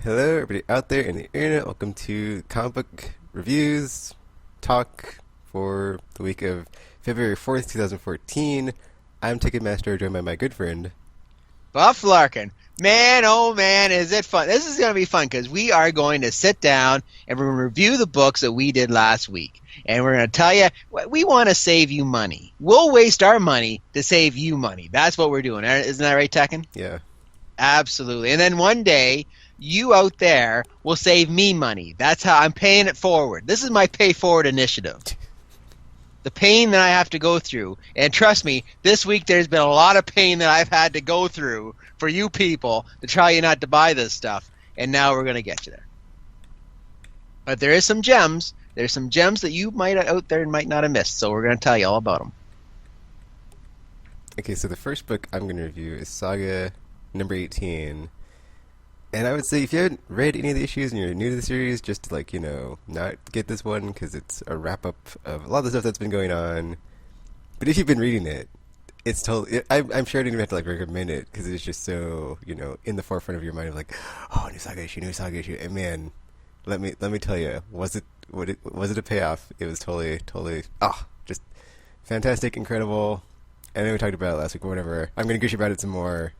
Hello, everybody out there in the internet. Welcome to Comic Book Reviews Talk for the week of February 4th, 2014. I'm Ticketmaster, joined by my good friend Buff Larkin. Man, oh man, is it fun. This is going to be fun because we are going to sit down and we're going to review the books that we did last week. And we're going to tell you, we want to save you money. We'll waste our money to save you money. That's what we're doing. Isn't that right, Tekken? Yeah. Absolutely. And then one day, you out there will save me money. That's how I'm paying it forward. This is my pay forward initiative. The pain that I have to go through, and trust me, this week there's been a lot of pain that I've had to go through for you people to try you not to buy this stuff, and now we're going to get you there. But there is some gems. There's some gems that you might out there might not have missed, so we're going to tell you all about them. Okay, so the first book I'm going to review is Saga number 18. And I would say if you haven't read any of the issues and you're new to the series, just to, not get this one because it's a wrap-up of a lot of the stuff that's been going on. But if you've been reading it, it's totally... I'm sure I didn't even have to, recommend it because it's just so, in the forefront of your mind of oh, new Saga issue. And man, let me tell you, was it a payoff? It was totally, just fantastic, incredible. I know we talked about it last week or whatever. I'm going to gush about it some more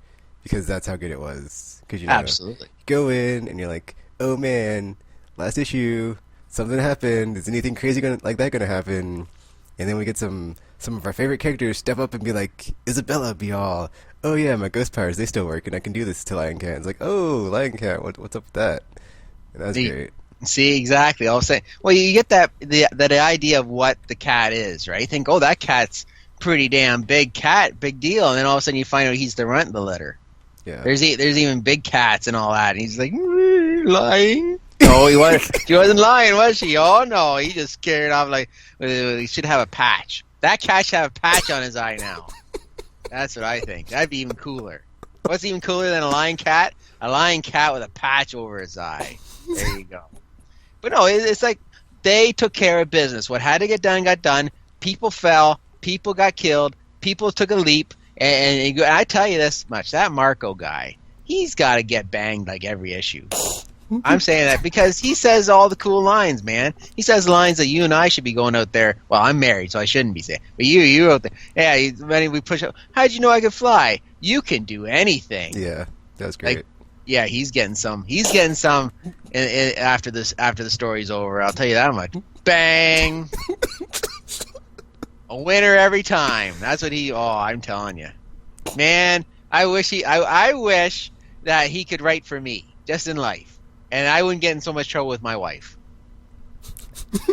because that's how good it was. Because Absolutely. You go in and you're like, oh man, last issue, something happened. Is anything crazy like that gonna happen? And then we get some of our favorite characters step up and be like, Isabella, be all, oh yeah, my ghost powers, they still work, and I can do this to Lion Cat. It's like, oh, Lion Cat, what's up with that? And that's great. See, exactly. I'll say, well, you get that idea of what the cat is, right? You think, oh, that cat's pretty damn big cat, big deal, and then all of a sudden you find out he's the runt of the litter. Yeah. There's even big cats and all that, and he's like, lying. No, she wasn't lying, was she? Oh no, he just carried off like he should have a patch. That cat should have a patch on his eye now. That's what I think. That'd be even cooler. What's even cooler than a lion cat? A lion cat with a patch over his eye. There you go. But no, it's like they took care of business. What had to get done got done. People fell. People got killed. People took a leap. And I tell you this much, that Marco guy, he's got to get banged like every issue. I'm saying that because he says all the cool lines, man. He says lines that you and I should be going out there. Well, I'm married, so I shouldn't be saying. But you out there. Yeah, we push up. How'd you know I could fly? You can do anything. Yeah, that was great. Yeah, he's getting some. He's getting some after the story's over. I'll tell you that much. Bang. A winner every time. That's what I'm telling you. Man, I wish that he could write for me, just in life. And I wouldn't get in so much trouble with my wife.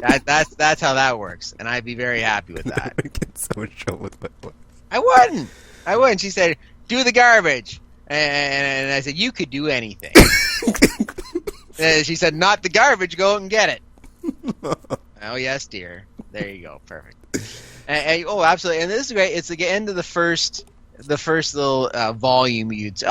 That's how that works. And I'd be very happy with that. I would get in so much trouble with my wife. I wouldn't. She said, do the garbage. And I said, you could do anything. And she said, not the garbage, go out and get it. Oh, yes, dear. There you go. Perfect. Absolutely, and this is great. It's the end of the first little volume. Maybe it's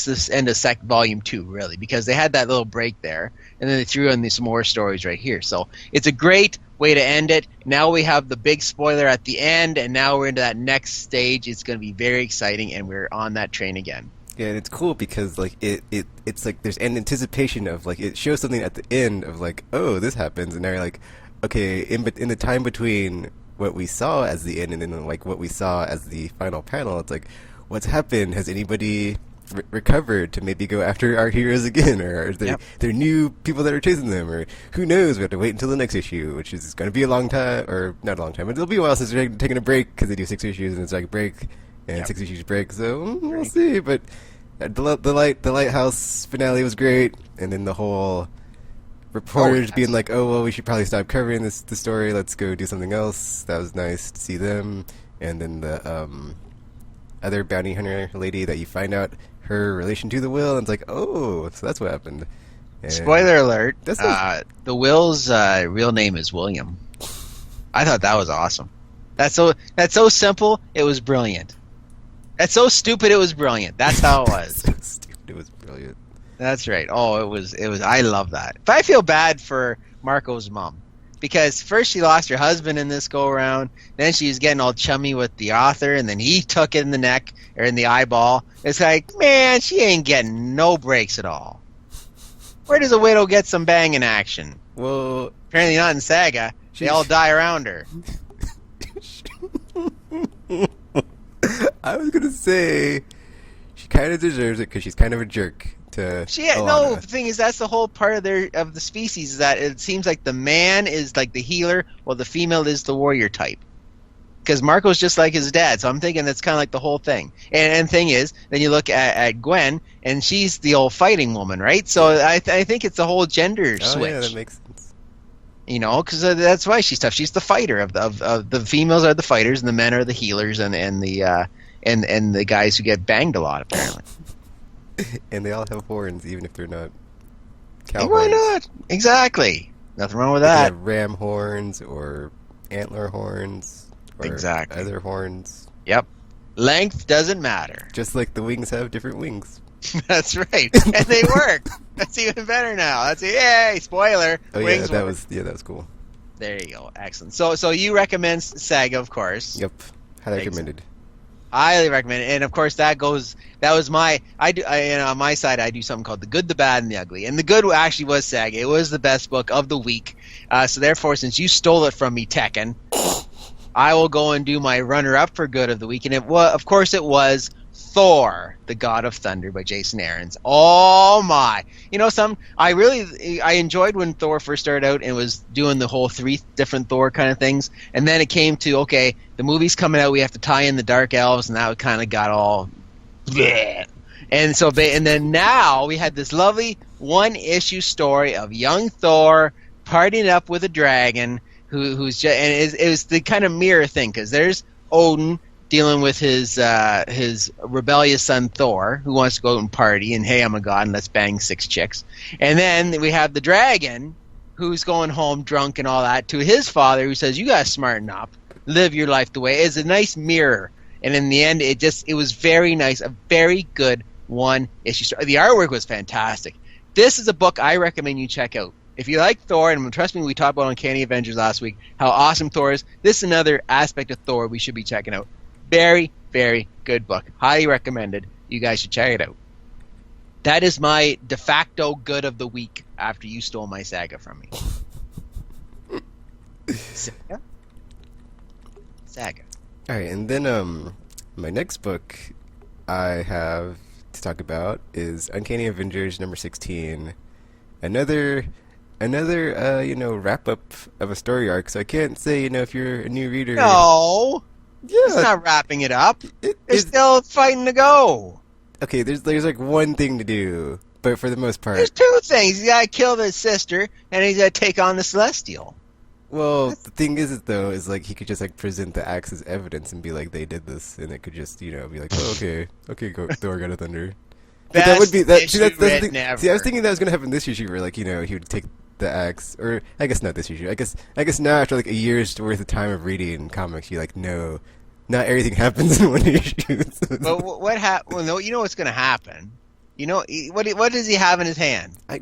the end of volume 2, really, because they had that little break there, and then they threw in some more stories right here. So it's a great way to end it. Now we have the big spoiler at the end, and now we're into that next stage. It's going to be very exciting, and we're on that train again. Yeah, and it's cool because it's like there's an anticipation of it shows something at the end of oh, this happens, and now you're like, okay, in the time between what we saw as the end and then what we saw as the final panel, it's like, what's happened? Has anybody recovered to maybe go after our heroes again, or is there new people that are chasing them, or who knows? We have to wait until the next issue, which is going to be a long time, or not a long time, but it'll be a while since they're taking a break because they do 6 issues and it's like a break and 6 issues break, so we'll see. But the lighthouse finale was great, and then the whole reporters being like, oh, well, we should probably stop covering the story. Let's go do something else. That was nice to see them. And then the other bounty hunter lady that you find out her relation to the Will, and it's like, oh, so that's what happened. And spoiler alert, the Will's real name is William. I thought that was awesome. That's so simple, it was brilliant. That's so stupid, it was brilliant. That's how it was. So stupid, it was brilliant. That's right. Oh, it was. I love that. But I feel bad for Marco's mom because first she lost her husband in this go around, then she was getting all chummy with the author, and then he took it in the neck or in the eyeball. It's like, man, she ain't getting no breaks at all. Where does a widow get some banging action? Well, Apparently not in Saga. They all die around her. I was gonna say she kind of deserves it because she's kind of a jerk to. No, the thing is, that's the whole part of the species, is that it seems like the man is like the healer, while the female is the warrior type. Because Marco's just like his dad, so I'm thinking that's kind of like the whole thing. And thing is, then you look at Gwen, and she's the old fighting woman, right? So I think it's the whole gender switch. Yeah, that makes sense. You know, because that's why she's tough. She's the fighter of the females are the fighters, and the men are the healers, and the guys who get banged a lot, apparently. And they all have horns, even if they're not cow Hey, why horns. not? Exactly. Nothing wrong with They that. have ram horns or antler horns. Or Exactly. other horns. Yep. Length doesn't matter. Just like the wings have different wings. That's right. And they work. That's even better now. That's yay, spoiler. Oh yeah, Wings that work. was cool. There you go. Excellent. So you recommend Saga, of course. Yep, highly recommended. Highly recommend it. And of course that was my on my side I do something called The Good, the Bad, and the Ugly. And the good actually was Saga. It was the best book of the week. So therefore, since you stole it from me, Tekken, I will go and do my runner-up for good of the week, and it was Thor, the God of Thunder by Jason Aaron's. Oh my! You know, I enjoyed when Thor first started out and was doing the whole 3 different Thor kind of things, and then it came to okay, the movie's coming out, we have to tie in the Dark Elves, and that kind of got all bleh. And then now we had this lovely one-issue story of young Thor partying up with a dragon. Who's just, and it was the kind of mirror thing, because there's Odin dealing with his rebellious son Thor, who wants to go out and party, and hey, I'm a god, and let's bang 6 chicks. And then we have the dragon, who's going home drunk and all that, to his father, who says, you gotta smarten up, live your life the way. It's a nice mirror, and in the end, it was very nice, a very good one-issue story. The artwork was fantastic. This is a book I recommend you check out. If you like Thor, and trust me, we talked about Uncanny Avengers last week, how awesome Thor is, this is another aspect of Thor we should be checking out. Very, very good book. Highly recommended. You guys should check it out. That is my de facto good of the week after you stole my Saga from me. Saga. Alright, and then my next book I have to talk about is Uncanny Avengers number 16. Another wrap up of a story arc. So I can't say, if you're a new reader. No, yeah, it's not wrapping it up. There's it's still fighting to go. okay. There's like one thing to do, but for the most part, There's 2 things. He's got to kill his sister, and he's got to take on the Celestial. well, the thing is like he could just like present the axe as evidence and be like they did this, and it could just be like, oh, okay, go Thor, God of Thunder. But that would be that. See, that's the thing. See, I was thinking that was gonna happen this issue, where like he would take the axe, or I guess not this issue. I guess now after like a year's worth of time of reading comics, you're like, no, not everything happens in one issue. But what happened? Well, no, you know what's going to happen. You know what does he have in his hand? A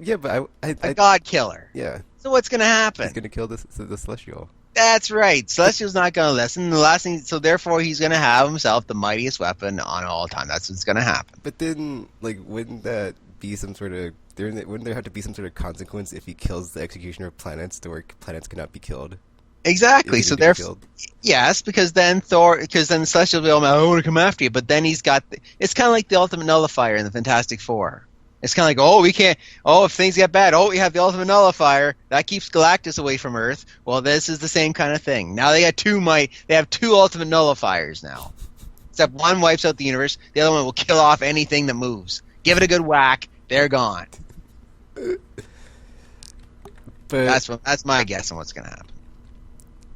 god killer. Yeah. So what's going to happen? He's gonna kill the Celestial. That's right. Celestial's not going to listen. The last thing, so therefore, he's going to have himself the mightiest weapon on all time. That's what's going to happen. But then, like, wouldn't that be some sort of wouldn't there have to be some sort of consequence if he kills the executioner of planets, to where planets cannot be killed? Exactly. So therefore, yes, because then the Celestial will be, I want to come after you. But then he's got. It's kind of like the Ultimate Nullifier in the Fantastic Four. It's kind of like, we can't. If things get bad, we have the Ultimate Nullifier that keeps Galactus away from Earth. Well, this is the same kind of thing. Now they have 2 Ultimate Nullifiers now. Except one wipes out the universe, the other one will kill off anything that moves. Give it a good whack, they're gone. But that's my guess on what's going to happen.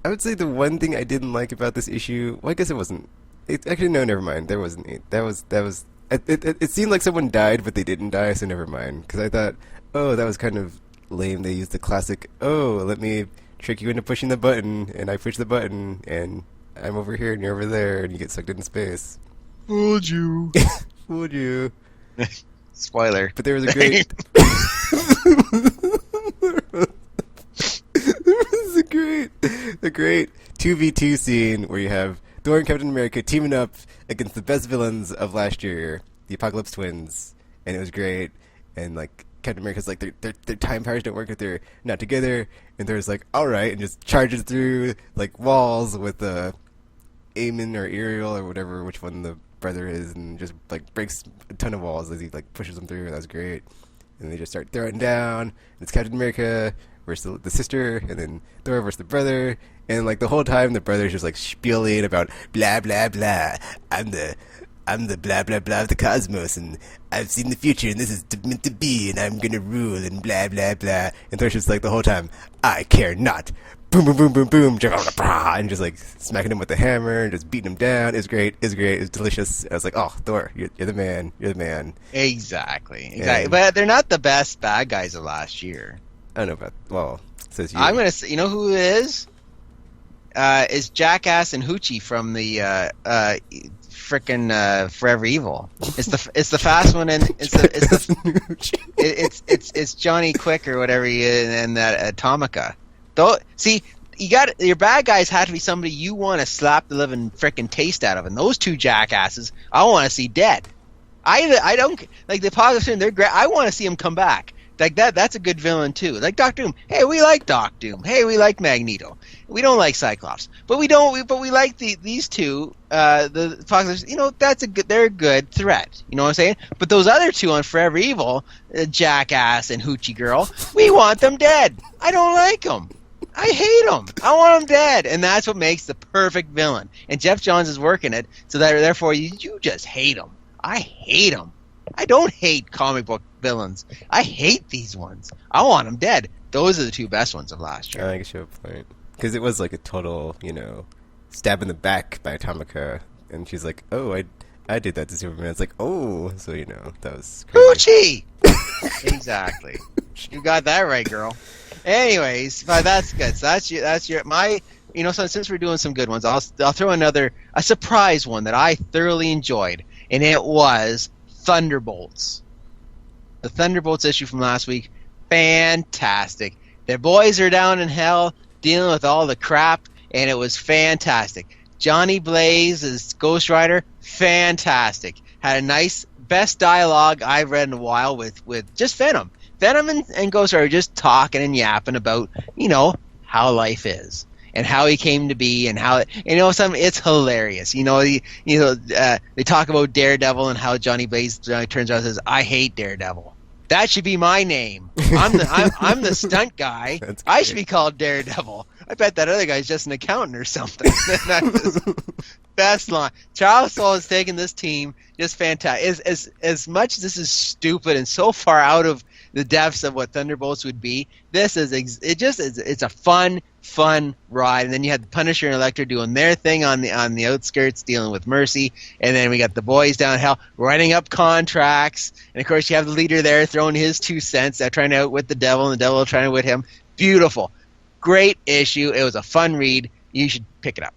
I would say the one thing I didn't like about this issue, well, I guess it wasn't. Actually, no, never mind. There wasn't. That was. It seemed like someone died, but they didn't die, so never mind. Because I thought, that was kind of lame. They used the classic, let me trick you into pushing the button, and I push the button, and I'm over here, and you're over there, and you get sucked into space. Fooled you. Fooled you. Spoiler. But there was a great... a great 2v2 scene where you have Thor and Captain America teaming up against the best villains of last year, the Apocalypse Twins, and it was great. And like Captain America's like their time powers don't work if they're not together, and Thor's like, all right, and just charges through like walls with Eamon or Ariel or whatever, which one the brother is, and just like breaks a ton of walls as he like pushes them through. And that's great. And they just start throwing down. It's Captain America versus the sister, and then Thor versus the brother. And like the whole time, the brother's just like spieling about blah blah blah. I'm the blah blah blah of the cosmos, and I've seen the future, and this is meant to be, and I'm gonna rule, and blah blah blah. And Thor's just like the whole time, I care not. Boom boom boom boom boom, and just like smacking him with the hammer and just beating him down. It's great. It's delicious. I was like, oh, Thor, you're the man. You're the man. Exactly. But they're not the best bad guys of last year. I don't know about. Well, says you. I'm gonna say, you know who it is? Is Jackass and Hoochie from the frickin' Forever Evil. It's the fast one, and it's Johnny Quick or whatever he is, and that Atomica. Though, see, your bad guys have to be somebody you want to slap the living frickin' taste out of, and those two jackasses I want to see dead. I don't like the positive. They're great. I want to see them come back. Like that's a good villain too. Like Doctor Doom. Hey, we like Doc Doom. Hey, we like Magneto. We don't like Cyclops, but we like these two. The Fox, they're a good threat. You know what I'm saying? But those other two on Forever Evil, Jackass and Hoochie Girl, we want them dead. I don't like them. I hate them. I want them dead, and that's what makes the perfect villain. And Jeff Johns is working it, so that therefore you just hate them. I hate them. I don't hate comic book villains. I hate these ones. I want them dead. Those are the two best ones of last year. I guess you have a point. Because it was like a total, stab in the back by Atomica. And she's like, oh, I did that to Superman. It's like, oh, so, that was crazy. Hoochie! Exactly. You got that right, girl. Anyways, but that's good. So that's your so since we're doing some good ones, I'll throw a surprise one that I thoroughly enjoyed. And it was Thunderbolts. The Thunderbolts issue from last week, fantastic. Their boys are down in hell dealing with all the crap, and it was fantastic. Johnny Blaze as Ghost Rider, fantastic. Had a nice, best dialogue I've read in a while with just Venom. Venom and Ghost Rider just talking and yapping about, how life is. And how he came to be, and how it's hilarious. They talk about Daredevil and how Johnny Blaze turns out and says, "I hate Daredevil. That should be my name. I'm the stunt guy. I should be called Daredevil. I bet that other guy's just an accountant or something." Best line. Charles Soule has taken this team just fantastic. As much as this is stupid and so far out of the depths of what Thunderbolts would be, it's a fun ride. And then you had Punisher and Elektra doing their thing on the outskirts, dealing with Mercy, and then we got the boys down hell writing up contracts, and of course you have the leader there throwing his 2 cents, trying to outwit the devil, and the devil trying to wit him. Beautiful, great issue. It was a fun read. You should pick it up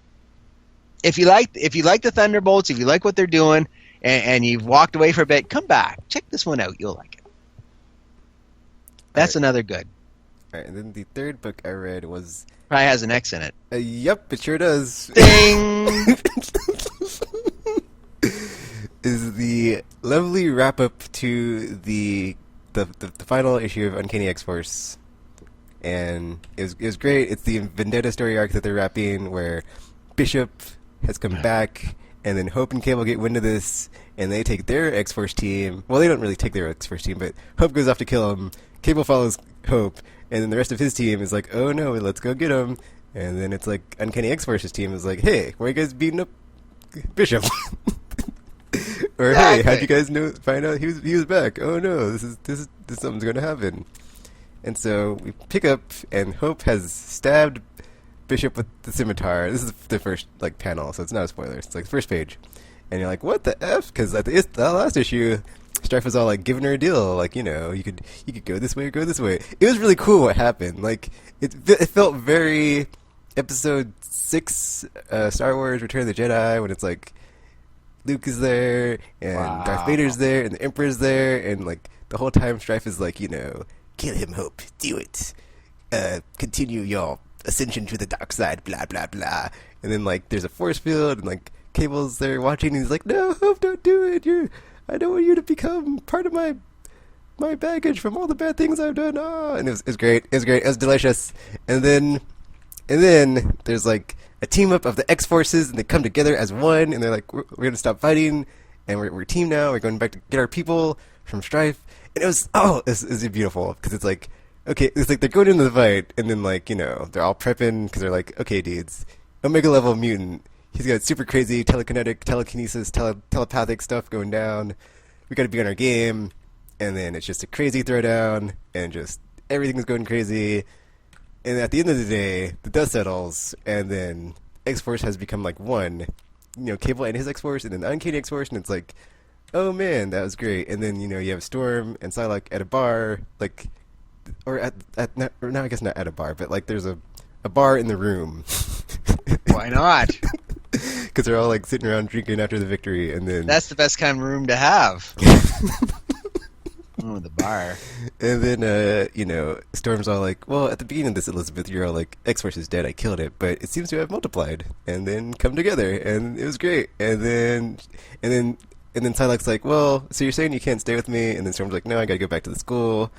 if you like the Thunderbolts. If you like what they're doing, and you've walked away for a bit, come back, check this one out. You'll like it. That's another good. All right, and then the third book I read was... Probably has an X in it. Yep, it sure does. Ding! Is the lovely wrap-up to the final issue of Uncanny X-Force. And it was great. It's the Vendetta story arc that they're wrapping, where Bishop has come back, and then Hope and Cable get wind of this, and they take their X-Force team. Well, they don't really take their X-Force team, but Hope goes off to kill him. Cable follows Hope, and then the rest of his team is like, oh no, let's go get him. And then it's like Uncanny X-Force's team is like, hey, why are you guys beating up Bishop? Or hey, how'd you guys find out he was back? Oh no, this is something's gonna happen. And so we pick up, and Hope has stabbed Bishop with the scimitar. This is the first panel, so it's not a spoiler. It's the first page, and you're like, what the f? Because at the last issue, Strife was all giving her a deal, you could go this way or go this way. It was really cool what happened. It felt very Episode 6 Star Wars Return of the Jedi, when it's Luke is there and Darth Vader's there and the Emperor's there, and the whole time Strife is kill him, Hope, do it, continue your ascension to the dark side, blah blah blah. And then there's a force field, and Cable's there watching, and he's like, no, Hope, don't do it, I don't want you to become part of my my baggage from all the bad things I've done. Ah, and it was great. It was great. It was delicious. And then there's like a team up of the X Forces, and they come together as one, and they're like, we're gonna stop fighting, and we're a team now. We're going back to get our people from Strife. And it's beautiful because it's like, okay, it's like they're going into the fight, and then like, they're all prepping because they're like, okay, dudes, Omega level mutant. He's got super crazy telekinesis, telepathic stuff going down. We got to be on our game, and then it's just a crazy throwdown, and just everything's going crazy. And at the end of the day, the dust settles, and then X-Force has become like one. Cable and his X-Force, and then the Uncanny X-Force, and it's like, oh man, that was great. And then, you have Storm and Psylocke at a bar, like, or no, I guess not at a bar, but like there's a bar in the room. Why not? Because they're all like sitting around drinking after the victory, and then... That's the best kind of room to have. Oh, the bar. And then, Storm's all like, well, at the beginning of this, Elizabeth, you're all like, X-Force is dead, I killed it, but it seems to have multiplied, and then come together, and it was great. And then Psylocke's like, well, so you're saying you can't stay with me? And then Storm's like, no, I gotta go back to the school.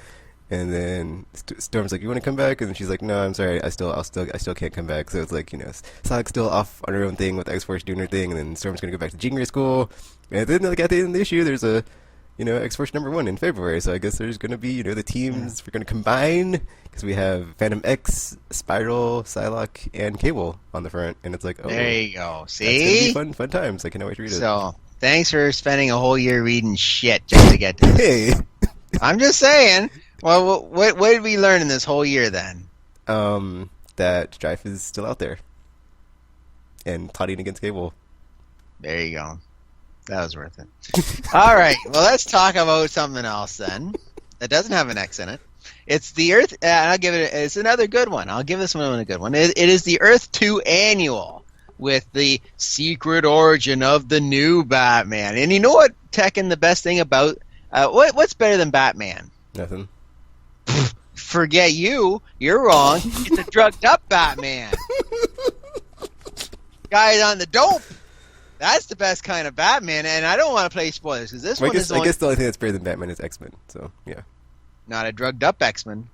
And then Storm's like, you want to come back? And then she's like, no, I'm sorry, I still can't come back. So it's like, Psylocke's still off on her own thing with X-Force doing her thing, and then Storm's gonna go back to junior school. And then like at the end of the issue, there's a X-Force #1 in February, so I guess there's going to be, the teams we're going to combine, because we have Phantom X, Spiral, Psylocke, and Cable on the front, and it's like, oh, there you go. See? That's going to be fun times. I cannot wait to read it. So, thanks for spending a whole year reading shit just to get to this. Hey! I'm just saying. Well, what did we learn in this whole year, then? That Strife is still out there, and plotting against Cable. There you go. That was worth it. All right. Well, let's talk about something else then. That doesn't have an X in it. It's the Earth. I'll give it. It's another good one. I'll give this one a good one. It is the Earth 2 annual with the secret origin of the new Batman. And you know what, Tekken? The best thing about what's better than Batman? Nothing. Forget you. You're wrong. It's a drugged up Batman. Guy's on the dope. That's the best kind of Batman, and I don't want to play spoilers because this one is. I guess the only thing that's better than Batman is X-Men. So yeah. Not a drugged up X-Men.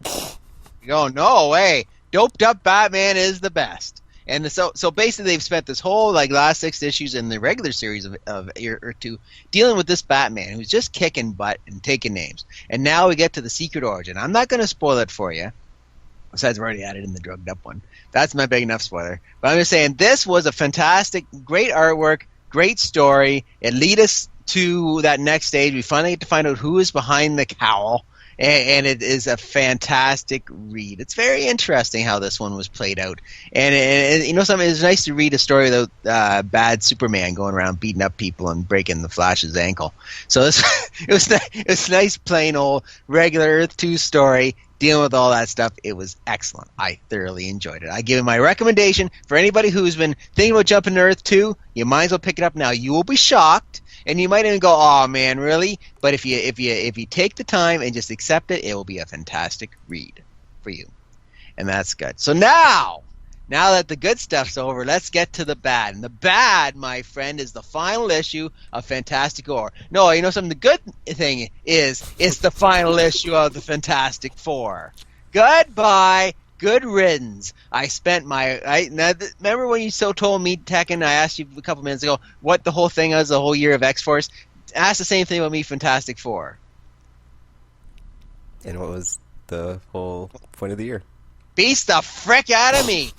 You go, no way. Doped up Batman is the best. And so basically they've spent this whole last 6 issues in the regular series of Earth 2 dealing with this Batman who's just kicking butt and taking names. And now we get to the secret origin. I'm not going to spoil it for you. Besides, we've already added in the drugged up one. That's my big enough spoiler. But I'm just saying this was a fantastic, great artwork, great story. It lead us to that next stage. We finally get to find out who is behind the cowl. And it is a fantastic read. It's very interesting how this one was played out. And something, it's nice to read a story about bad Superman going around beating up people and breaking the Flash's ankle. So it was nice, plain old regular Earth 2 story dealing with all that stuff. It was excellent. I thoroughly enjoyed it. I give it my recommendation for anybody who's been thinking about jumping to Earth 2. You might as well pick it up now. You will be shocked. And you might even go, "Oh man, really?" But if you take the time and just accept it, it will be a fantastic read for you, and that's good. So now that the good stuff's over, let's get to the bad. And the bad, my friend, is the final issue of Fantastic Four. No, you know something. The good thing is it's the final issue of the Fantastic Four. Goodbye. Good riddance. I spent remember when you told me, Tekken, I asked you a couple minutes ago what the whole thing was, the whole year of X-Force? Ask the same thing about me, Fantastic Four. And what was the whole point of the year? Beast the frick out of me!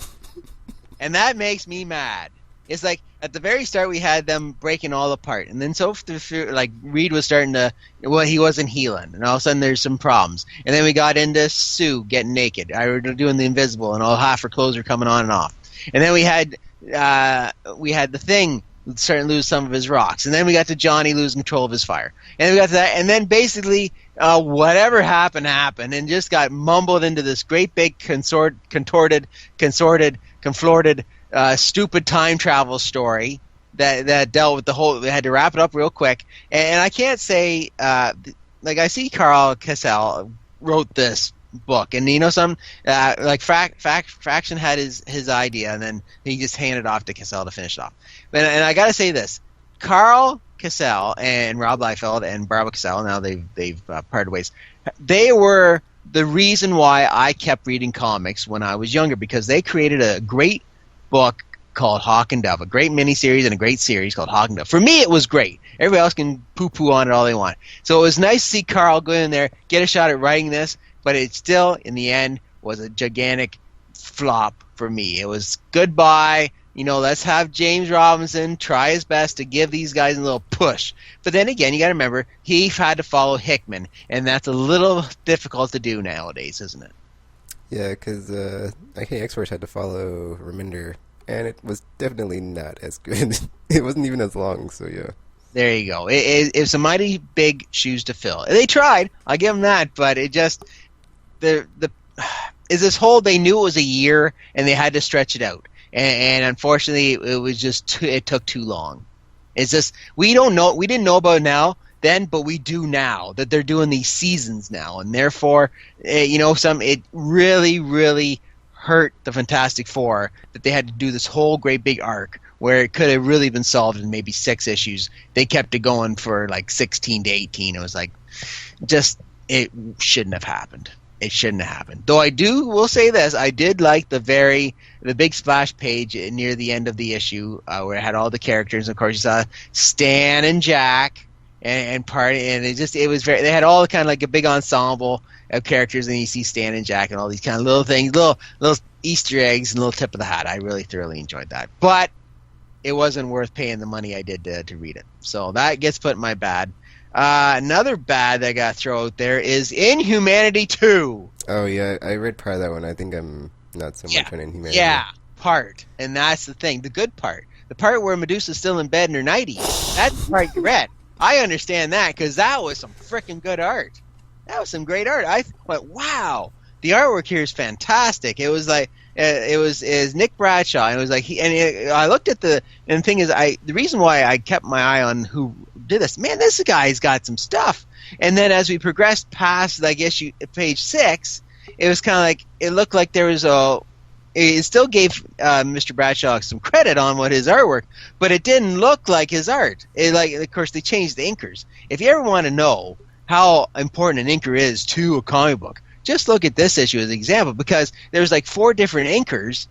And that makes me mad. It's like, at the very start, we had them breaking all apart. And then Reed was starting to, he wasn't healing. And all of a sudden, there's some problems. And then we got into Sue getting naked. I was doing the invisible, and all half her clothes were coming on and off. And then we had the Thing starting to lose some of his rocks. And then we got to Johnny losing control of his fire. And we got to that. And then basically, whatever happened, and just got mumbled into this great big contorted, stupid time travel story that dealt with the whole. They had to wrap it up real quick, and I can't say I see Carl Cassell wrote this book, and Fraction had his idea, and then he just handed it off to Cassell to finish it off. And I got to say this: Carl Cassell and Rob Liefeld and Barbara Cassell, now they've parted ways. They were the reason why I kept reading comics when I was younger, because they created a great book called Hawk and Dove, a great miniseries and a great series called Hawk and Dove. For me, it was great. Everybody else can poo-poo on it all they want. So it was nice to see Carl go in there, get a shot at writing this, but it still, in the end, was a gigantic flop for me. It was goodbye. Let's have James Robinson try his best to give these guys a little push. But then again, you got to remember, he had to follow Hickman, and that's a little difficult to do nowadays, isn't it? Yeah, because Uncanny X-Force had to follow Reminder, and it was definitely not as good. It wasn't even as long, so yeah. There you go. It's a mighty big shoes to fill. They tried. I'll give them that, but it just is this whole, they knew it was a year and they had to stretch it out, and unfortunately it was just it took too long. It's just we didn't know about it now then, but we do now that they're doing these seasons now, and therefore it really hurt the Fantastic Four that they had to do this whole great big arc where it could have really been solved in maybe 6 issues. They kept it going for like 16 to 18. It was like, just, it shouldn't have happened. It shouldn't have happened. Though will say this, I did like the big splash page near the end of the issue where it had all the characters. Of course, you saw Stan and Jack and party, and they had all kind of like a big ensemble of characters, and you see Stan and Jack and all these kind of little things, little Easter eggs and little tip of the hat. I really thoroughly enjoyed that, but it wasn't worth paying the money I did to read it. So that gets put in my bad. Another bad that got thrown out there is Inhumanity 2. Oh yeah, I read part of that one. I think I'm not so much on Inhumanity. Yeah, part, and that's the thing, the good part, the part where Medusa's still in bed in her nightie. That's the part you read. I understand that because that was some freaking good art. That was some great art. I went, wow, the artwork here is fantastic. It was like is Nick Bradshaw. And it was like I looked at and the thing is, the reason why I kept my eye on who did this, man, this guy's got some stuff. And then as we progressed past like page 6, it was kind of like it looked like there was it still gave Mr. Bradshaw some credit on what his artwork, but it didn't look like his art. Of course, they changed the inkers. If you ever want to know how important an inker is to a comic book, just look at this issue as an example, because there's like 4 different inkers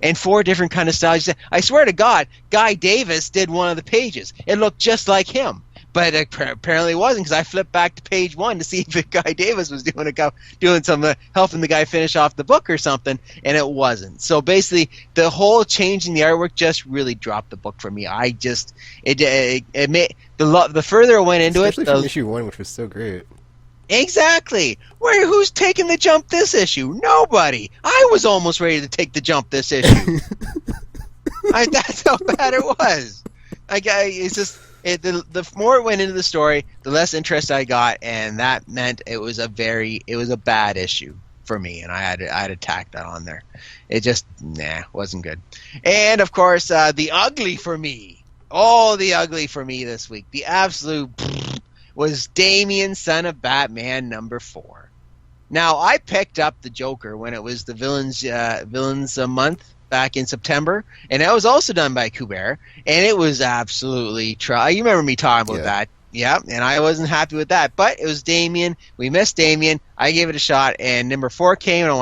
and 4 different kind of styles. I swear to God, Guy Davis did one of the pages. It looked just like him, but it apparently wasn't, because I flipped back to page 1 to see if Guy Davis was doing some helping the guy finish off the book or something, and it wasn't. So basically, the whole change in the artwork just really dropped the book for me. It made the further I went into especially from issue 1, which was so great. Exactly. Who's taking the jump this issue? Nobody. I was almost ready to take the jump this issue. That's how bad it was. It's just the more it went into the story, the less interest I got, and that meant it was a bad issue for me, and I had to tack that on there. It just wasn't good. And of course, the ugly for me. Oh, the ugly for me this week. The absolute was Damian, Son of Batman, number 4. Now, I picked up the Joker when it was the Villains Month back in September, and that was also done by Kubert, and it was absolutely you remember me talking about that. Yeah, and I wasn't happy with that, but it was Damian. We missed Damian. I gave it a shot, and number 4 came, and I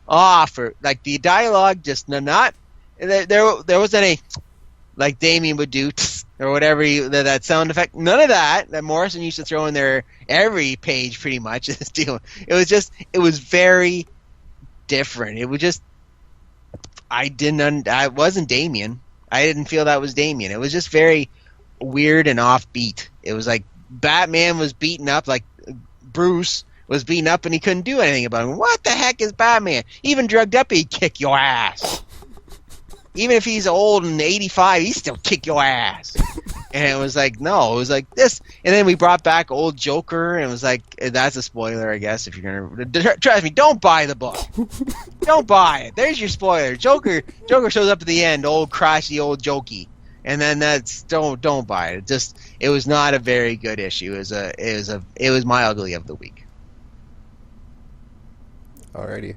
went, for like the dialogue, just not there wasn't a like Damian would do or whatever that sound effect. None of that Morrison used to throw in there every page pretty much. It was very different. It was just I wasn't Damian. I didn't feel that was Damian. It was just very weird and offbeat. It was like Batman was beaten up, like Bruce was beaten up, and he couldn't do anything about him. What the heck is Batman? Even drugged up, he'd kick your ass. Even if he's old and 85, he'd still kick your ass. And it was like, no, it was like this. And then we brought back old Joker, and it was like, that's a spoiler, I guess, if you're going to... Trust me, don't buy the book. Don't buy it. There's your spoiler. Joker shows up at the end, old crashy old jokey. And then don't buy it. It was not a very good issue. It was my ugly of the week. Alrighty.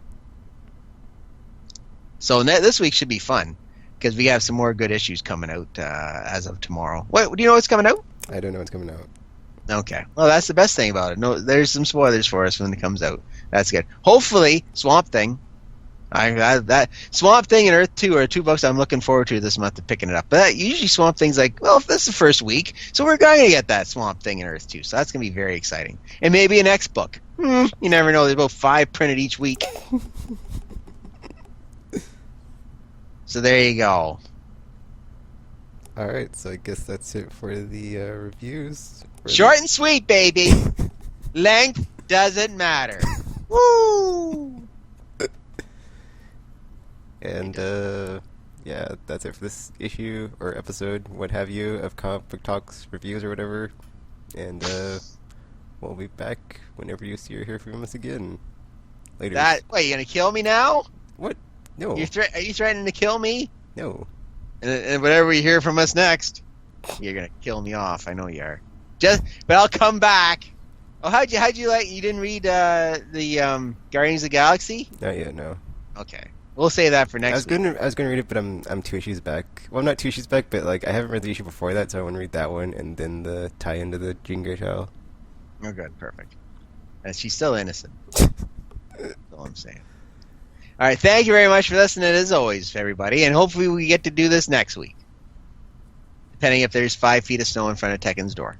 So this week should be fun, because we have some more good issues coming out as of tomorrow. What do you know what's coming out? I don't know what's coming out. Okay. Well, that's the best thing about it. No, there's some spoilers for us when it comes out. That's good. Hopefully, Swamp Thing. That Swamp Thing and Earth 2 are two books I'm looking forward to this month to picking it up. But usually Swamp Thing's like, well, this is the first week, so we're going to get that Swamp Thing and Earth 2. So that's going to be very exciting. And maybe a next book. You never know. There's about 5 printed each week. So there you go. All right, so I guess that's it for the reviews. Short and sweet, baby. Length doesn't matter. Woo! And yeah, that's it for this issue or episode, what have you, of Comic Book Talks reviews or whatever. And we'll be back whenever you see or hear from us again. Later. Wait, you gonna kill me now? What? No. Are you threatening to kill me? No. And whatever you hear from us next, you're gonna kill me off. I know you are. But I'll come back. Oh, how'd you like? You didn't read the Guardians of the Galaxy? Not yet. No. Okay, we'll save that for next week. I was gonna read it, but I'm 2 issues back. Well, I'm not 2 issues back, but like I haven't read the issue before that, so I want to read that one and then the tie into the Jean Grey trial. Oh, good, perfect. And she's still innocent. That's all I'm saying. All right, thank you very much for listening, as always, everybody, and hopefully we get to do this next week, depending if there's 5 feet of snow in front of Tekken's door.